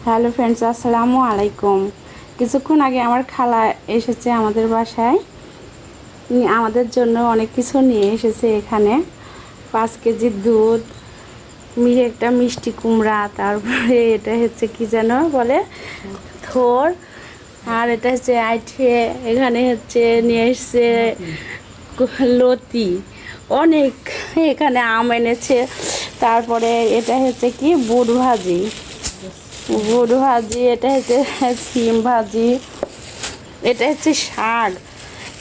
Hello friends, আসসালামু আলাইকুম। কিছুক্ষণ আগে আমার খালা এসেছে আমাদের বাসায়। আমাদের জন্য অনেক কিছু নিয়ে এসেছে। এখানে 5 কেজি দুধ, একটা মিষ্টি কুমড়া, তারপরে এটা হচ্ছে কি যেন বলে থোর, আর এটা হচ্ছে আইঠে, এখানে হচ্ছে নিয়ে এসছে লতি, অনেক। এখানে আম এনেছে, তারপরে এটা হচ্ছে কি বুট ভাজি, এটা হচ্ছে সিম ভাজি, এটা হচ্ছে শাক,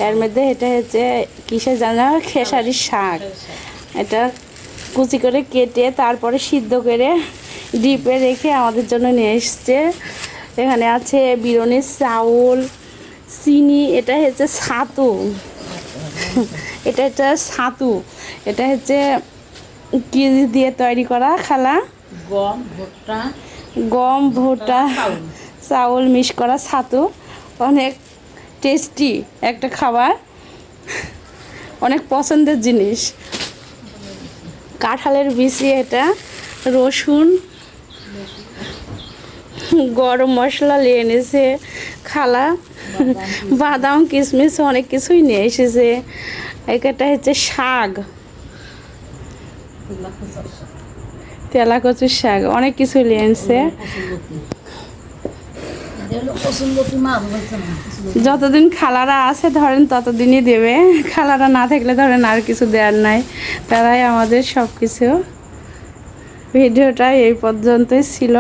এর মধ্যে এটা হচ্ছে কিসের জানা, খেসারির শাক। এটা কুচি করে কেটে তারপরে সিদ্ধ করে ডিপে রেখে আমাদের জন্য নিয়ে এসছে। এখানে আছে বিরিয়ানির চাউল, চিনি, এটা হচ্ছে ছাতু, এটা হচ্ছে ছাতু, এটা হচ্ছে কি দিয়ে তৈরি করা খালা? গম ভুট্টা চাউল মিক্স করা ছাতু। অনেক টেস্টি একটা খাবার, অনেক পছন্দের জিনিস। কাঁঠালের বিচি, এটা রসুন, গরম মশলা নিয়ে এনেছে খালা, বাদাম কিশমিশ অনেক কিছুই নিয়ে এসেছে। এটা হচ্ছে শাক, তেলা কচুর শাক, অনেক কিছু নিয়ে এনেছে। যতদিন খালারা আছে ধরেন ততদিনই দেবে, খালারা না থাকলে ধরেন আর কিছু দেওয়ার নাই, তারাই আমাদের সব কিছু। ভিডিওটা এই পর্যন্তই ছিল।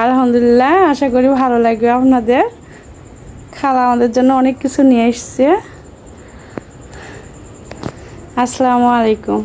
আলহামদুলিল্লাহ, আশা করি ভালো লাগবে আপনাদের। খালা আমাদের জন্য অনেক কিছু নিয়ে এসছে। আসসালামু আলাইকুম।